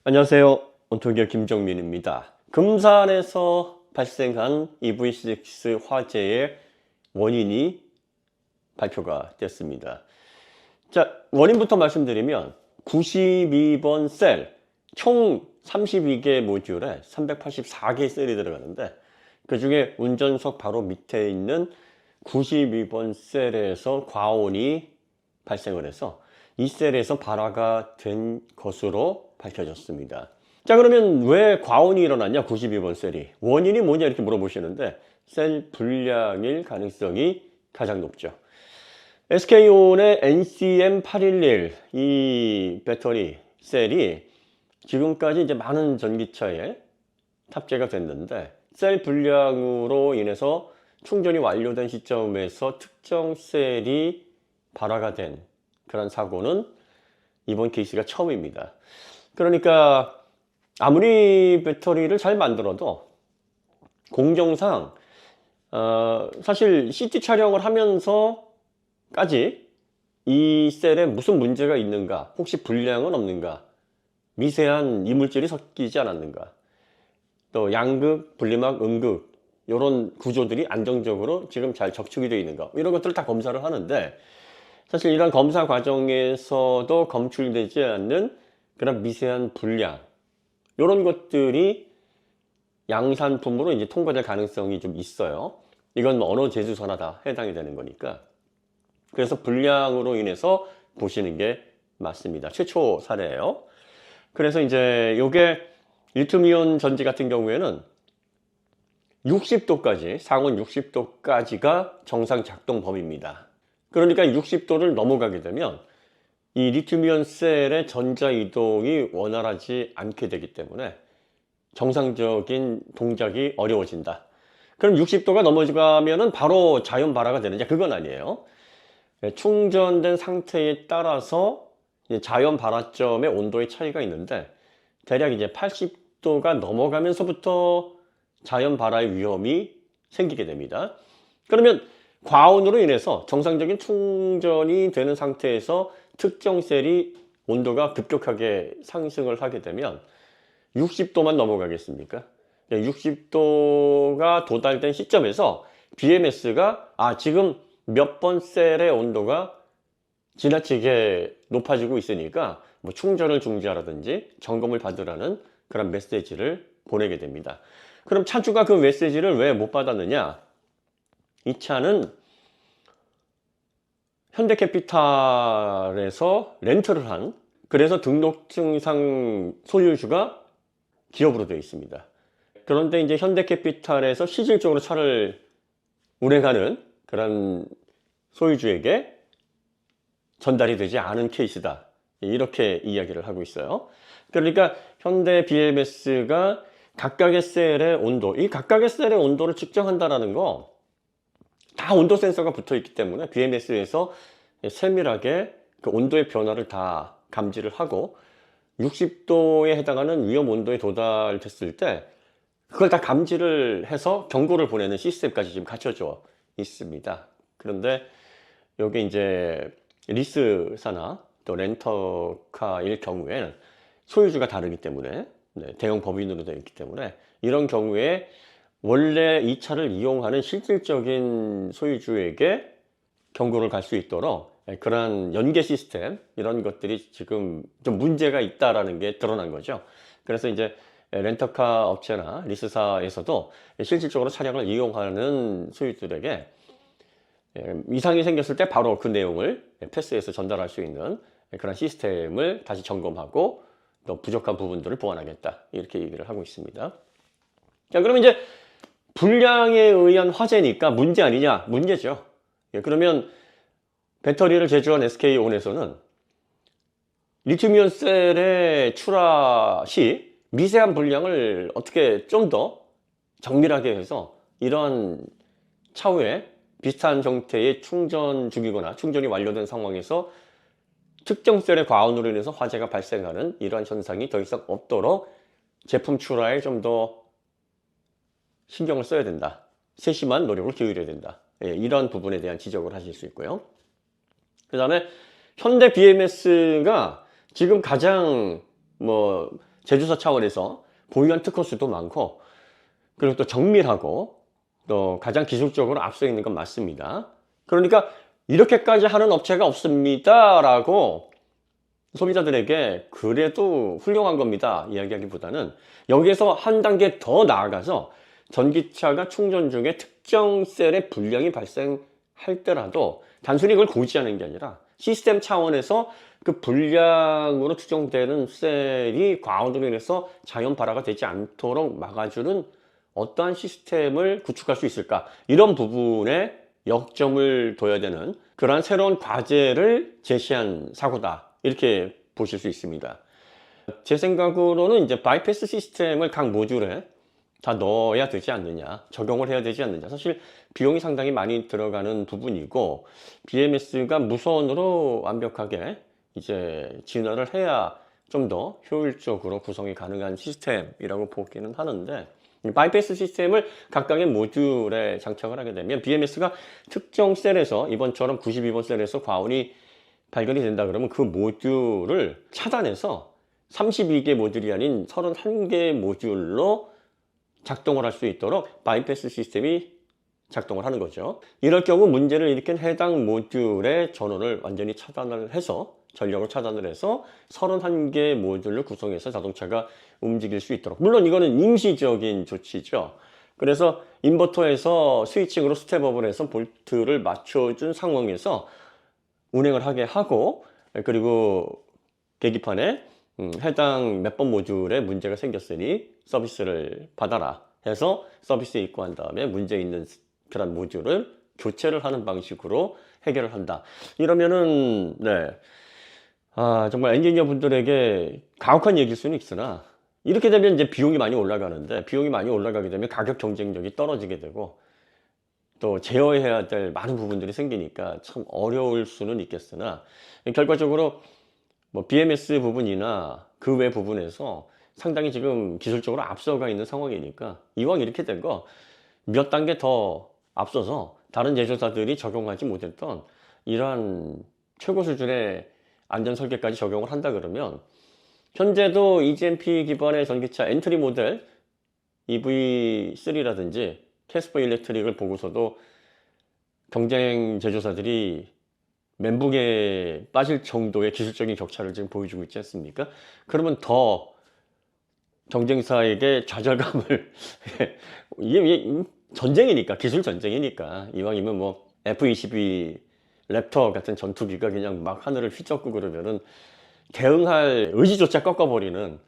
안녕하세요. 온토기업 김정민입니다. 금산에서 발생한 EV6 화재의 원인이 발표가 됐습니다. 자, 원인부터 말씀드리면 92번 셀, 총 32개 모듈에 384개의 셀이 들어가는데 그 중에 운전석 바로 밑에 있는 92번 셀에서 과온이 발생을 해서 이 셀에서 발화가 된 것으로 밝혀졌습니다. 자, 그러면 왜 과온이 일어났냐? 92번 셀이. 원인이 뭐냐? 이렇게 물어보시는데 셀 불량일 가능성이 가장 높죠. SK온의 NCM811 이 배터리 셀이 지금까지 이제 많은 전기차에 탑재가 됐는데 셀 불량으로 인해서 충전이 완료된 시점에서 특정 셀이 발화가 된 그런 사고는 이번 케이스가 처음입니다. 그러니까 아무리 배터리를 잘 만들어도 공정상 사실 CT 촬영을 하면서까지 이 셀에 무슨 문제가 있는가, 혹시 불량은 없는가, 미세한 이물질이 섞이지 않았는가, 또 양극, 분리막, 음극 이런 구조들이 안정적으로 지금 잘 적축이 되어 있는가, 이런 것들을 다 검사를 하는데 사실 이런 검사 과정에서도 검출되지 않는 그런 미세한 불량 이런 것들이 양산품으로 이제 통과될 가능성이 좀 있어요. 이건 뭐 어느 제조사나 다 해당이 되는 거니까. 그래서 불량으로 인해서 보시는 게 맞습니다. 최초 사례예요. 그래서 이제 요게 리튬이온 전지 같은 경우에는 60도까지, 상온 60도까지가 정상 작동 범위입니다. 그러니까 60도를 넘어가게 되면 이 리튬이온 셀의 전자 이동이 원활하지 않게 되기 때문에 정상적인 동작이 어려워진다. 그럼 60도가 넘어가면은 바로 자연 발화가 되느냐? 그건 아니에요. 충전된 상태에 따라서 자연 발화점의 온도의 차이가 있는데 대략 이제 80도가 넘어가면서부터 자연 발화의 위험이 생기게 됩니다. 그러면 과온으로 인해서 정상적인 충전이 되는 상태에서 특정 셀이 온도가 급격하게 상승을 하게 되면 60도만 넘어가겠습니까? 60도가 도달된 시점에서 BMS가 지금 몇 번 셀의 온도가 지나치게 높아지고 있으니까 뭐 충전을 중지하라든지 점검을 받으라는 그런 메시지를 보내게 됩니다. 그럼 차주가 그 메시지를 왜 못 받았느냐? 이 차는 현대캐피탈에서 렌트를 한, 그래서 등록증상 소유주가 기업으로 되어 있습니다. 그런데 이제 현대캐피탈에서 실질적으로 차를 운행하는 그런 소유주에게 전달이 되지 않은 케이스다, 이렇게 이야기를 하고 있어요. 그러니까 현대 BMS가 각각의 셀의 온도, 이 각각의 셀의 온도를 측정한다는 거 다 온도 센서가 붙어 있기 때문에 BMS에서 세밀하게 그 온도의 변화를 다 감지를 하고 60도에 해당하는 위험 온도에 도달됐을 때 그걸 다 감지를 해서 경고를 보내는 시스템까지 지금 갖춰져 있습니다. 그런데 여기 이제 리스사나 또 렌터카일 경우에는 소유주가 다르기 때문에 대형 법인으로 되어 있기 때문에 이런 경우에 원래 이 차를 이용하는 실질적인 소유주에게 경고를 갈 수 있도록 그런 연계 시스템 이런 것들이 지금 좀 문제가 있다라는 게 드러난 거죠. 그래서 이제 렌터카 업체나 리스사에서도 실질적으로 차량을 이용하는 소유주들에게 이상이 생겼을 때 바로 그 내용을 패스해서 전달할 수 있는 그런 시스템을 다시 점검하고 또 부족한 부분들을 보완하겠다, 이렇게 얘기를 하고 있습니다. 자, 그러면 이제 불량에 의한 화재니까 문제 아니냐? 문제죠. 그러면 배터리를 제조한 SK온에서는 리튬이온 셀의 출하 시 미세한 불량을 어떻게 좀 더 정밀하게 해서 이런 차후에 비슷한 형태의 충전 중이거나 충전이 완료된 상황에서 특정 셀의 과온으로 인해서 화재가 발생하는 이러한 현상이 더 이상 없도록 제품 출하에 좀 더 신경을 써야 된다, 세심한 노력을 기울여야 된다, 이런 부분에 대한 지적을 하실 수 있고요. 그 다음에 현대 BMS가 지금 가장 제조사 차원에서 보유한 특허 수도 많고, 그리고 또 정밀하고 또 가장 기술적으로 앞서 있는 건 맞습니다. 그러니까 이렇게까지 하는 업체가 없습니다라고 소비자들에게 그래도 훌륭한 겁니다 이야기하기보다는, 여기에서 한 단계 더 나아가서 전기차가 충전 중에 특정 셀의 불량이 발생할 때라도 단순히 그걸 고지하는 게 아니라 시스템 차원에서 그 불량으로 추정되는 셀이 과온으로 인해서 자연 발화가 되지 않도록 막아주는 어떠한 시스템을 구축할 수 있을까, 이런 부분에 역점을 둬야 되는 그러한 새로운 과제를 제시한 사고다, 이렇게 보실 수 있습니다. 제 생각으로는 이제 바이패스 시스템을 각 모듈에 다 넣어야 되지 않느냐, 적용을 해야 되지 않느냐. 사실 비용이 상당히 많이 들어가는 부분이고, BMS가 무선으로 완벽하게 이제 진화를 해야 좀 더 효율적으로 구성이 가능한 시스템이라고 보기는 하는데, 바이패스 시스템을 각각의 모듈에 장착을 하게 되면 BMS가 특정 셀에서, 이번처럼 92번 셀에서 과온이 발견이 된다 그러면 그 모듈을 차단해서 32개 모듈이 아닌 31개 모듈로 작동을 할 수 있도록 바이패스 시스템이 작동을 하는 거죠. 이럴 경우 문제를 일으킨 해당 모듈의 전원을 완전히 차단을 해서, 전력을 차단을 해서 31개 모듈을 구성해서 자동차가 움직일 수 있도록, 물론 이거는 임시적인 조치죠. 그래서 인버터에서 스위칭으로 스텝업을 해서 볼트를 맞춰준 상황에서 운행을 하게 하고, 그리고 계기판에 해당 몇 번 모듈에 문제가 생겼으니 서비스를 받아라 해서 서비스에 입고한 다음에 문제 있는 그런 모듈을 교체를 하는 방식으로 해결을 한다. 이러면은 정말 엔지니어 분들에게 가혹한 얘기일 수는 있으나, 이렇게 되면 이제 비용이 많이 올라가는데, 비용이 많이 올라가게 되면 가격 경쟁력이 떨어지게 되고, 또 제어해야 될 많은 부분들이 생기니까 참 어려울 수는 있겠으나, 결과적으로 뭐 BMS 부분이나 그 외 부분에서 상당히 지금 기술적으로 앞서가 있는 상황이니까, 이왕 이렇게 된 거 몇 단계 더 앞서서 다른 제조사들이 적용하지 못했던 이러한 최고 수준의 안전 설계까지 적용을 한다 그러면, 현재도 EGMP 기반의 전기차 엔트리 모델 EV3라든지 캐스퍼 일렉트릭을 보고서도 경쟁 제조사들이 멘붕에 빠질 정도의 기술적인 격차를 지금 보여주고 있지 않습니까? 그러면 더 경쟁사에게 좌절감을 이게 전쟁이니까, 기술 전쟁이니까, 이왕이면 뭐 F-22 랩터 같은 전투기가 그냥 막 하늘을 휘젓고 그러면은 대응할 의지조차 꺾어버리는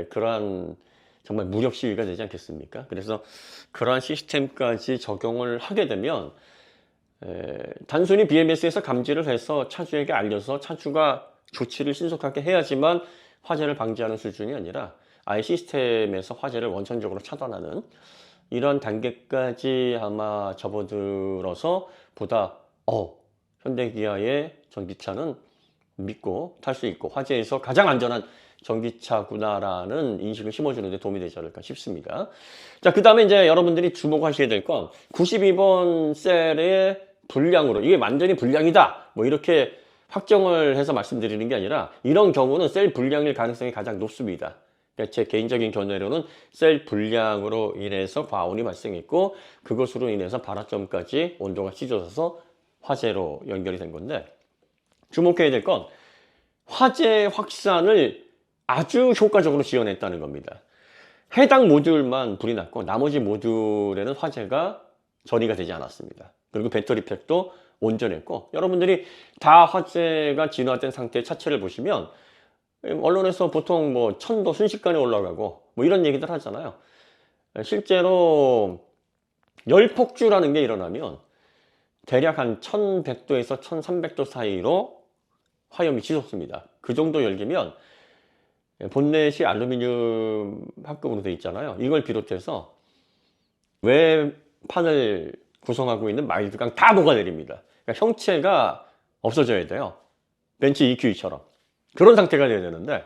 그러한 정말 무력 시위가 되지 않겠습니까? 그래서 그러한 시스템까지 적용을 하게 되면 단순히 BMS에서 감지를 해서 차주에게 알려서 차주가 조치를 신속하게 해야지만 화재를 방지하는 수준이 아니라 아예 시스템에서 화재를 원천적으로 차단하는 이런 단계까지 아마 접어들어서 보다 현대기아의 전기차는 믿고 탈 수 있고 화재에서 가장 안전한 전기차구나라는 인식을 심어주는 데 도움이 되지 않을까 싶습니다. 자, 그 다음에 이제 여러분들이 주목하셔야 될 건 92번 셀의 불량으로, 이게 완전히 불량이다 뭐 이렇게 확정을 해서 말씀드리는 게 아니라, 이런 경우는 셀 불량일 가능성이 가장 높습니다. 그러니까 제 개인적인 견해로는 셀 불량으로 인해서 과온이 발생했고, 그것으로 인해서 발화점까지 온도가 찢어져서 화재로 연결이 된 건데, 주목해야 될 건 화재 확산을 아주 효과적으로 지원했다는 겁니다. 해당 모듈만 불이 났고 나머지 모듈에는 화재가 전이가 되지 않았습니다. 그리고 배터리 팩도 온전했고, 여러분들이 다 화재가 진화된 상태의 차체를 보시면 언론에서 보통 뭐 1000도 순식간에 올라가고 뭐 이런 얘기들 하잖아요. 실제로 열폭주라는 게 일어나면 대략 한 1100도에서 1300도 사이로 화염이 치솟습니다. 그 정도 열기면 본넷이 알루미늄 합금으로 되어 있잖아요. 이걸 비롯해서 외판을 구성하고 있는 마일드강 다 녹아내립니다. 그러니까 형체가 없어져야 돼요. 벤츠 EQE처럼. 그런 상태가 돼야 되는데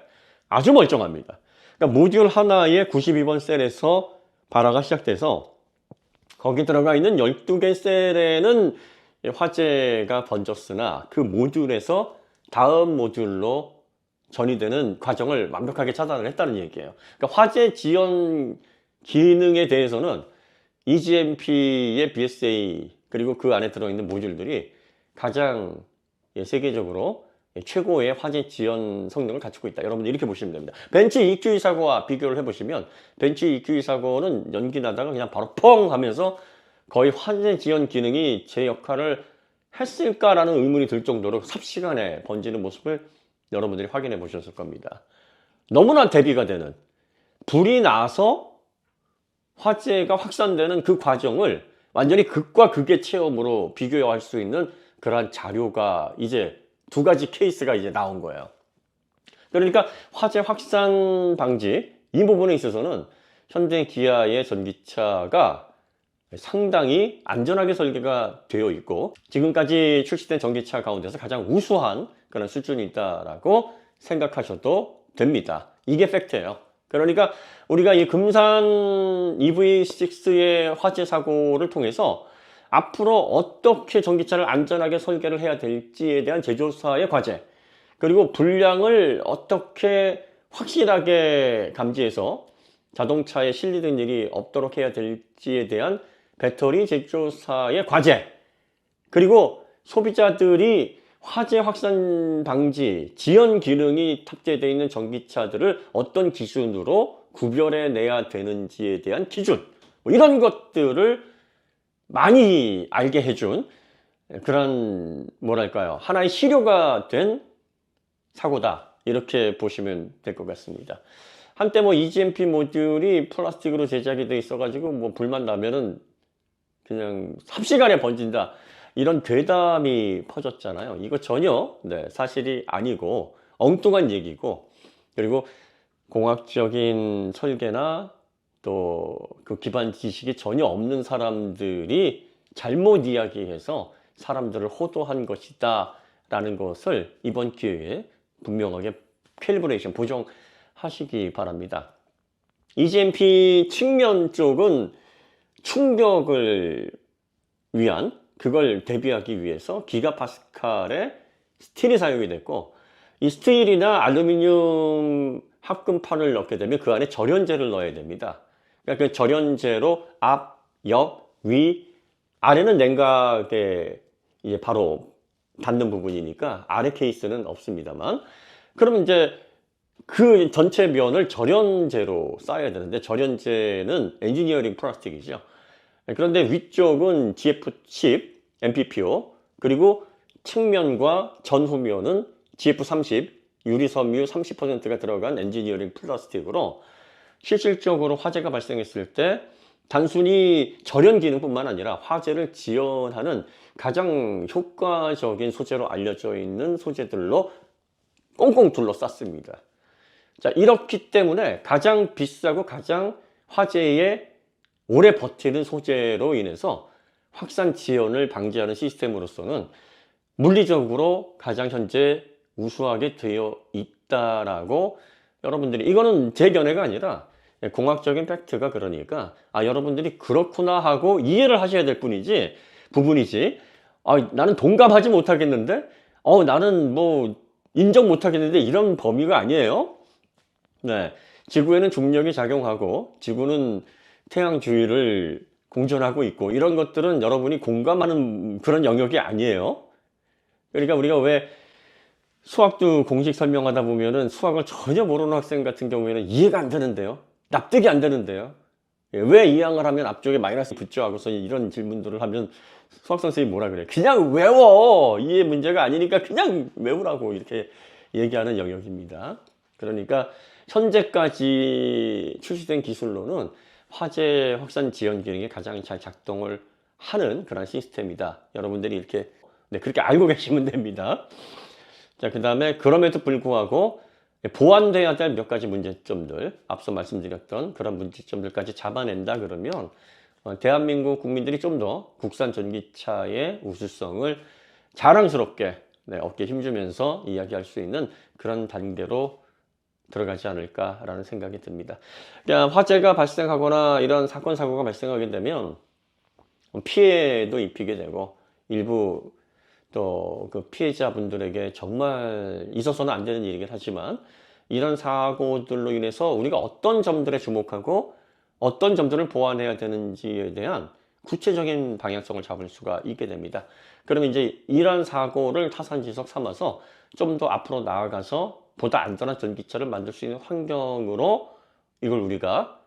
아주 멀쩡합니다. 그러니까 모듈 하나에 92번 셀에서 발화가 시작돼서 거기 들어가 있는 12개 셀에는 화재가 번졌으나 그 모듈에서 다음 모듈로 전이되는 과정을 완벽하게 차단을 했다는 얘기예요. 그러니까 화재 지연 기능에 대해서는 EGMP의 BSA 그리고 그 안에 들어있는 모듈들이 가장 세계적으로 최고의 화재 지연 성능을 갖추고 있다. 여러분들 이렇게 보시면 됩니다. 벤츠 EQE 사고와 비교를 해보시면 벤츠 EQE 사고는 연기 나다가 그냥 바로 펑 하면서 거의 화재 지연 기능이 제 역할을 했을까라는 의문이 들 정도로 삽시간에 번지는 모습을 여러분들이 확인해 보셨을 겁니다. 너무나 대비가 되는, 불이 나서 화재가 확산되는 그 과정을 완전히 극과 극의 체험으로 비교할 수 있는 그러한 자료가 이제 두 가지 케이스가 이제 나온 거예요. 그러니까 화재 확산 방지 이 부분에 있어서는 현대 기아의 전기차가 상당히 안전하게 설계가 되어 있고 지금까지 출시된 전기차 가운데서 가장 우수한 그런 수준이 있다라고 생각하셔도 됩니다. 이게 팩트예요. 그러니까 우리가 이 금산 EV6의 화재 사고를 통해서 앞으로 어떻게 전기차를 안전하게 설계를 해야 될지에 대한 제조사의 과제, 그리고 불량을 어떻게 확실하게 감지해서 자동차에 실리는 일이 없도록 해야 될지에 대한 배터리 제조사의 과제, 그리고 소비자들이 화재 확산 방지, 지연 기능이 탑재되어 있는 전기차들을 어떤 기준으로 구별해 내야 되는지에 대한 기준, 이런 것들을 많이 알게 해준 그런 뭐랄까요, 하나의 시료가 된 사고다, 이렇게 보시면 될 것 같습니다. 한때 뭐 EGMP 모듈이 플라스틱으로 제작이 돼 있어 가지고 뭐 불만 나면은 그냥 삽시간에 번진다, 이런 괴담이 퍼졌잖아요. 이거 전혀 사실이 아니고 엉뚱한 얘기고, 그리고 공학적인 설계나 또 그 기반 지식이 전혀 없는 사람들이 잘못 이야기해서 사람들을 호도한 것이다 라는 것을 이번 기회에 분명하게 캘리브레이션 보정하시기 바랍니다. EGMP 측면 쪽은 충격을 위한, 그걸 대비하기 위해서 기가파스칼의 스틸이 사용이 됐고, 이 스틸이나 알루미늄 합금판을 넣게 되면 그 안에 절연제를 넣어야 됩니다. 그러니까 그 절연제로 앞, 옆, 위, 아래는 냉각에 이제 바로 닿는 부분이니까 아래 케이스는 없습니다만, 그러면 이제 그 전체 면을 절연제로 쌓아야 되는데, 절연제는 엔지니어링 플라스틱이죠. 그런데 위쪽은 GF10 MPPO, 그리고 측면과 전후면은 GF30 유리섬유 30%가 들어간 엔지니어링 플라스틱으로 실질적으로 화재가 발생했을 때 단순히 절연 기능뿐만 아니라 화재를 지연하는 가장 효과적인 소재로 알려져 있는 소재들로 꽁꽁 둘러쌌습니다. 자, 이렇기 때문에 가장 비싸고 가장 화재에 오래 버티는 소재로 인해서 확산 지연을 방지하는 시스템으로서는 물리적으로 가장 현재 우수하게 되어 있다라고, 여러분들이, 이거는 제 견해가 아니라 공학적인 팩트가, 그러니까 여러분들이 그렇구나 하고 이해를 하셔야 될 부분이지, 나는 동감하지 못하겠는데, 나는 뭐 인정 못하겠는데, 이런 범위가 아니에요. 네, 지구에는 중력이 작용하고 지구는 태양 주위를 공전하고 있고, 이런 것들은 여러분이 공감하는 그런 영역이 아니에요. 그러니까 우리가 왜 수학도 공식 설명하다 보면은 수학을 전혀 모르는 학생 같은 경우에는 이해가 안 되는데요, 납득이 안 되는데요, 왜 이항을 하면 앞쪽에 마이너스 붙죠 하고서 이런 질문들을 하면 수학 선생님이 뭐라 그래요? 그냥 외워! 이해 문제가 아니니까 그냥 외우라고 이렇게 얘기하는 영역입니다. 그러니까 현재까지 출시된 기술로는 화재 확산 지연 기능이 가장 잘 작동을 하는 그런 시스템이다. 여러분들이 이렇게 그렇게 알고 계시면 됩니다. 자, 그 다음에 그럼에도 불구하고 보완돼야 될 몇 가지 문제점들, 앞서 말씀드렸던 그런 문제점들까지 잡아낸다 그러면 대한민국 국민들이 좀 더 국산 전기차의 우수성을 자랑스럽게 어깨에 힘주면서 이야기할 수 있는 그런 단계로 들어가지 않을까라는 생각이 듭니다. 그러니까 화재가 발생하거나 이런 사건 사고가 발생하게 되면 피해도 입히게 되고 일부 또 그 피해자분들에게 정말 있어서는 안 되는 일이긴 하지만 이런 사고들로 인해서 우리가 어떤 점들에 주목하고 어떤 점들을 보완해야 되는지에 대한 구체적인 방향성을 잡을 수가 있게 됩니다. 그러면 이제 이런 사고를 타산지석 삼아서 좀 더 앞으로 나아가서 보다 안전한 전기차를 만들 수 있는 환경으로 이걸 우리가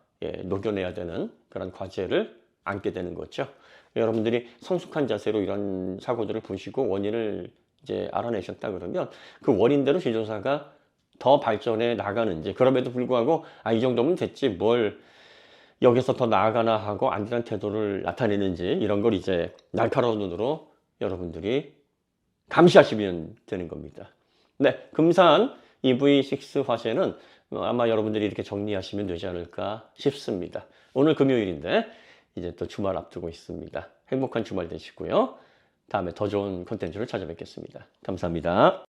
녹여내야 되는 그런 과제를 안게 되는 거죠. 여러분들이 성숙한 자세로 이런 사고들을 보시고 원인을 이제 알아내셨다 그러면 그 원인대로 제조사가 더 발전해 나가는지, 그럼에도 불구하고 이 정도면 됐지 뭘 여기서 더 나아가나 하고 안전한 태도를 나타내는지, 이런 걸 이제 날카로운 눈으로 여러분들이 감시하시면 되는 겁니다. 네, 금산 EV6 화재는 아마 여러분들이 이렇게 정리하시면 되지 않을까 싶습니다. 오늘 금요일인데 이제 또 주말 앞두고 있습니다. 행복한 주말 되시고요. 다음에 더 좋은 콘텐츠로 찾아뵙겠습니다. 감사합니다.